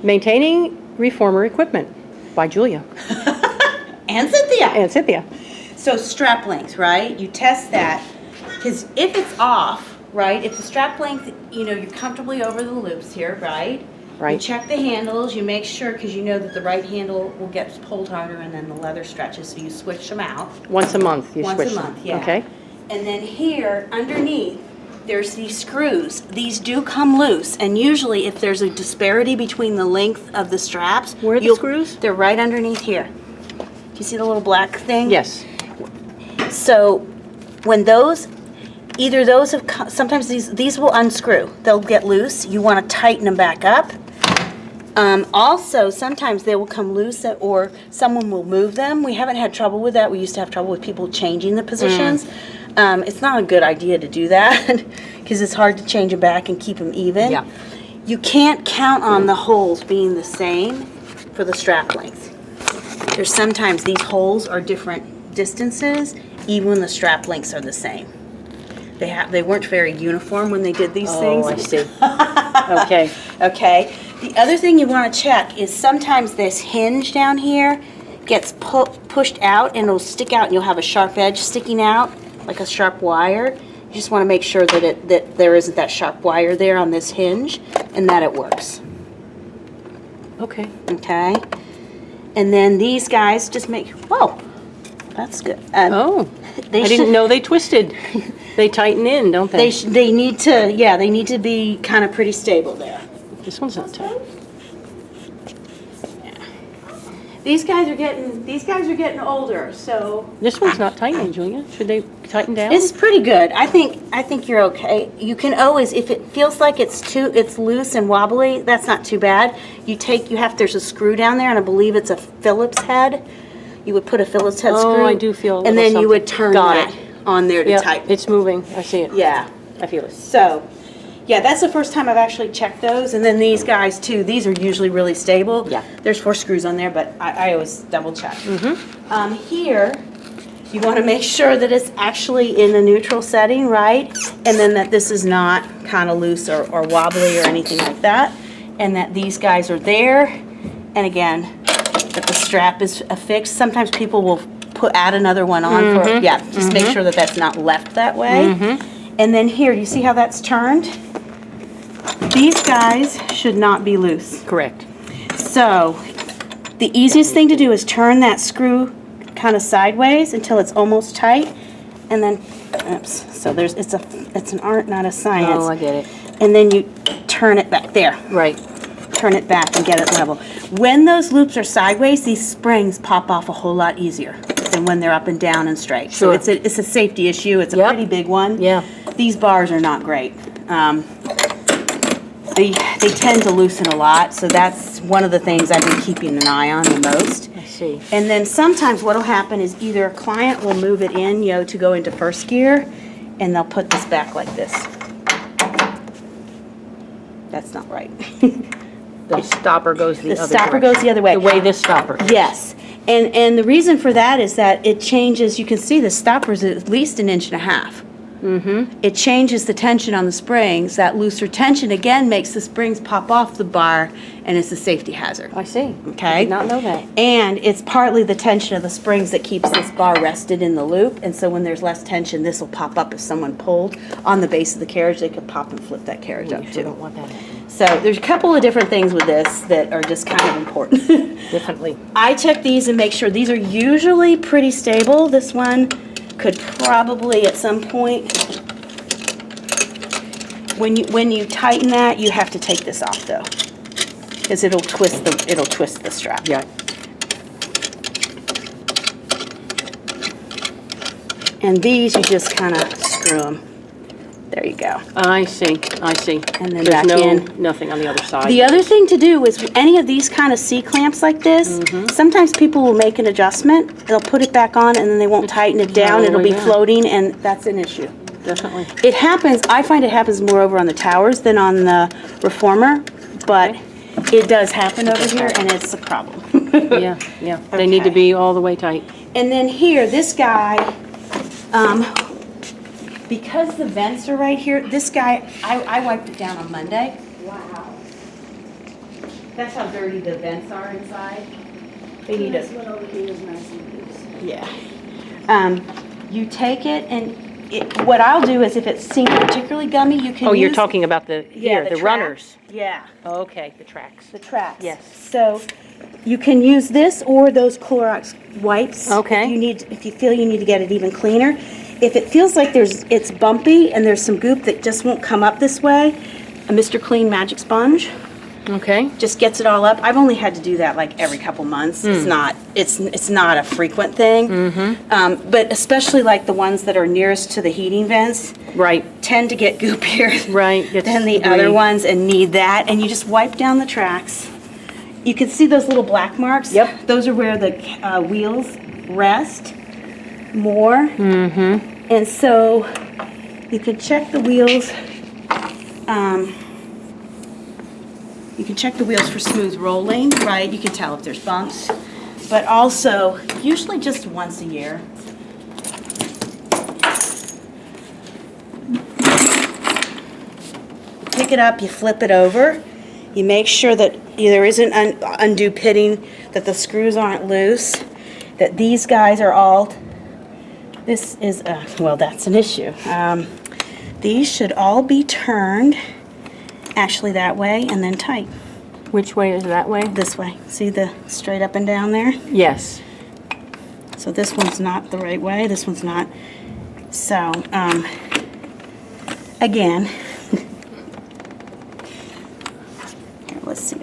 Maintaining reformer equipment by Julia And Cynthia. and Cynthia. So strap length, right? You test that, because if it's off, right, if the strap length, you're comfortably over the loops here, right? Right. You check the handles, you make sure, because you know that the right handle will get pulled harder and then the leather stretches, so you switch them out. Once a month you Once switch a them. month, yeah. Okay. And then here, underneath, there's these screws. These do come loose, and usually if there's a disparity between the length of the straps. Where are the screws? They're right underneath here. Do you see the little black thing? Yes. So when those, either those have, sometimes these will unscrew. They'll get loose. You want to tighten them back up. Also, sometimes they will come loose or someone will move them. We haven't had trouble with that. We used to have trouble with people changing the positions. It's not a good idea to do that because it's hard to change them back and keep them even. Yeah. You can't count on the holes being the same for the strap length. There's sometimes these holes are different distances, even when the strap lengths are the same. They weren't very uniform when they did these things. Oh, I see. Okay. Okay. The other thing you want to check is sometimes this hinge down here gets pushed out and it'll stick out and you'll have a sharp edge sticking out, like a sharp wire. You just want to make sure that there isn't that sharp wire there on this hinge and that it works. Okay. Okay. And then these guys just make, whoa, that's good. Oh, They I didn't should- know they twisted. They tighten in, don't they? They need to, yeah, they need to be kind of pretty stable there. This one's not tight. These guys are getting older, so This one's not tightening, Julia. Should they tighten down? it's pretty good. I think you're okay. You can always, if it feels like it's loose and wobbly, that's not too bad. There's a screw down there, and I believe it's a Phillips head. You would put a Phillips head screw. Oh, I do feel a and little then you would something. turn Got that it. on there to Yeah, tighten. it's moving. I see it. Yeah. I feel it. So, yeah, that's the first time I've actually checked those. And then these guys too, these are usually really stable. Yeah. There's 4 screws on there, but I always double check. Here, you want to make sure that it's actually in a neutral setting, right? And then that this is not kind of loose or wobbly or anything like that. And that these guys are there. And again, that the strap is affixed. Sometimes people will add another one on for, yeah, just make sure that that's not left that way. And then here, you see how that's turned? These guys should not be loose. Correct. So, the easiest thing to do is turn that screw kind of sideways until it's almost tight, and then, oops, so it's an art, not a science. Oh, I get it. And then you turn it back there. Right. Turn it back and get it level. When those loops are sideways, these springs pop off a whole lot easier than when they're up and down and straight. Sure. So it's a safety issue. It's a Yep. pretty big one. Yeah. These bars are not great. They tend to loosen a lot, so that's one of the things I've been keeping an eye on the most. I see. And then sometimes what'll happen is either a client will move it in, to go into first gear, and they'll put this back like this. That's not right. The stopper goes the The other stopper direction. goes the other way. The way this stopper. Yes, and the reason for that is that it changes, you can see the stopper's at least 1.5 inches. It changes the tension on the springs. That looser tension again makes the springs pop off the bar, and it's a safety hazard. I see. Okay. I did not know that. And it's partly the tension of the springs that keeps this bar rested in the loop, and so when there's less tension, this will pop up. If someone pulled on the base of the carriage, they could pop and flip that carriage up You too. don't want that. So there's a couple of different things with this that are just kind of important. Definitely. I check these and make sure these are usually pretty stable. This one could probably at some point, when you tighten that, you have to take this off though, because it'll twist the strap. Yeah. And these you just kind of screw them. There you go. I see. I see. And then There's back no, in. nothing on the other side. The other thing to do is any of these kind of C-clamps like this, sometimes people will make an adjustment, they'll put it back on and then they won't tighten it down, all the it'll way be down. floating, and that's an issue. Definitely. It happens, I find it happens more over on the towers than on the reformer, but it does happen over here and it's a problem. Yeah, yeah. They need to Okay. be all the way tight. And then here, this guy, because the vents are right here, this guy, I wiped it down on Monday. Wow. That's how dirty the vents are inside. They need This a, one over here is nice and loose. yeah. You take it and what I'll do is if it seems particularly gummy, you can Oh, you're use- talking about the, Yeah, here, the tracks. runners. Yeah, Okay, the tracks. the tracks. Yes. So you can use this or those Clorox wipes. Okay. If you feel you need to get it even cleaner. If it feels like it's bumpy and there's some goop that just won't come up this way, a Mr. Clean Magic Sponge Okay. just gets it all up. I've only had to do that like every couple months. It's not a frequent thing. But especially like the ones that are nearest to the heating vents Right, tend to get goopier right. It's than the debris. other ones and need that. And you just wipe down the tracks. You can see those little black marks. Yep. Those are where the wheels rest more. Mm-hmm. And so you can check the wheels. You can check the wheels for smooth rolling, right? You can tell if there's bumps. But also, usually just once a year. Pick it up, you flip it over. You make sure that there isn't undue pitting, that the screws aren't loose, that these guys are all, this is, well, that's an issue. These should all be turned actually that way and then tight. Which way is that way? This way. See the straight up and down there? Yes. So this one's not the right way, this one's not. So, again, here, let's see.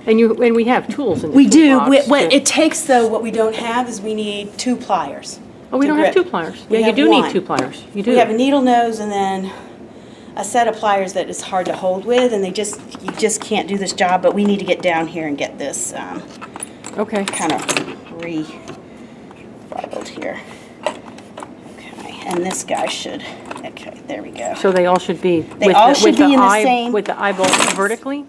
And we have tools in the We do. toolbox What to- it takes, though, what we don't have is we need 2 pliers. Oh, we to don't have grip. 2 pliers. We Yeah, you have do one. need 2 pliers. You do. We have a needle nose and then a set of pliers that is hard to hold with, and you just can't do this job. But we need to get down here and get this Okay. kind of re-garbled here. Okay, and this guy should. Okay, there we go. So they all should be They all should be in the same- with the eyeball vertically?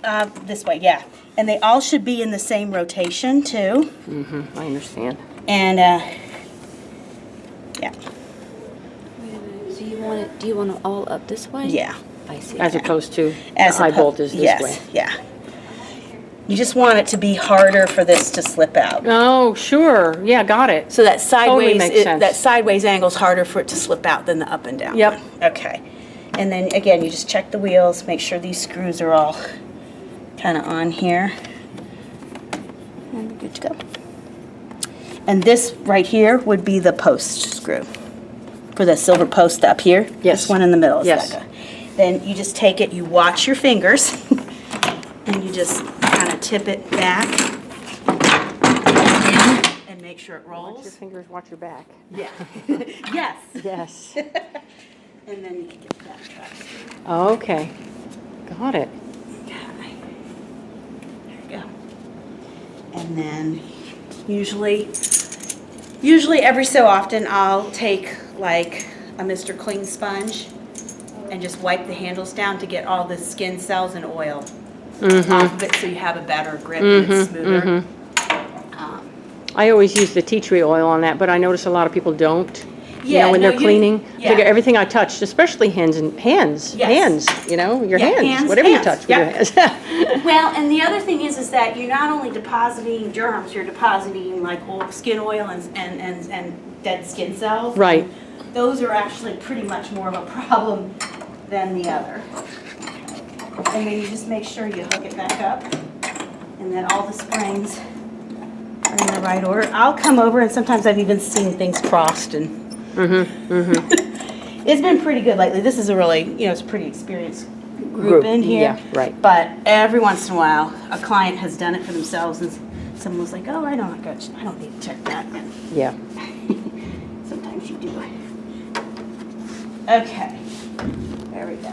This way, yeah. And they all should be in the same rotation too. I understand. And yeah, So do you want it all up this way? yeah. I see. As opposed to As the eye oppo- bolt is this yes, way. yeah. You just want it to be harder for this to slip out. Oh, sure. Yeah, got it. So that sideways, makes sense. that sideways angle is harder for it to slip out than the up and down. Yep. one. Okay. And then again, you just check the wheels, make sure these screws are all kind of on here. And we're good to go. And this right here would be the post screw for the silver post up here. Yes. This one in the middle is Yes. that guy. Then you just take it, you watch your fingers, and you just kind of tip it back and make sure it Watch your rolls. fingers, watch your back. Yeah. Yes. Yes. And then you can get that track. Okay. Got it. Okay. There you go. And then usually every so often I'll take like a Mr. Clean sponge and just wipe the handles down to get all the skin cells and oil off of it so you have a better grip and it's smoother. I always use the tea tree oil on that, but I notice a lot of people don't. You Yeah, know, when no, they're cleaning. yeah. Figure everything I touched, especially hands, Yes. you know, your Yeah, hands, whatever you hands, touch with yeah. your hands. Well, and the other thing is that you're not only depositing germs, you're depositing like skin oil and dead skin cells. Right. Those are actually pretty much more of a problem than the other. And then you just make sure you hook it back up and that all the springs are in the right order. I'll come over and sometimes I've even seen things crossed and it's been pretty good lately. This is a really, it's a pretty experienced group in here. Yeah, right. But every once in a while, a client has done it for themselves and someone was like, oh, I don't need to check that. Yeah. Sometimes you do. Okay, there we go.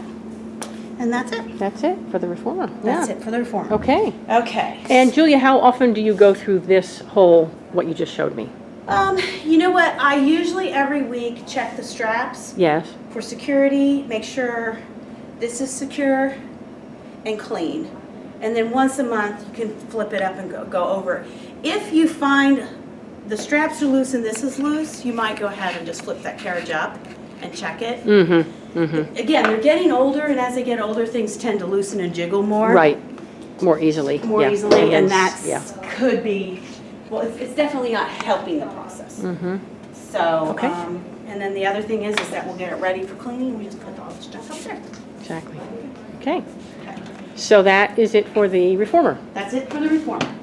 And that's it. That's it for the reformer. That's Yeah. it for the reform. Okay. Okay. And Julia, how often do you go through this whole, what you just showed me? You know what? I usually every week check the straps Yes. for security, make sure this is secure and clean. And then once a month, you can flip it up and go over it. If you find the straps are loose and this is loose, you might go ahead and just flip that carriage up and check it. Again, they're getting older, and as they get older, things tend to loosen and jiggle more. Right. more easily. more yeah. easily, and then that's, yeah. could be, well, it's definitely not helping the process. Mm-hmm. So, Okay. and then the other thing is that we'll get it ready for cleaning, we just put all the stuff up there. Exactly. Okay. So that is it for the reformer. That's it for the reformer.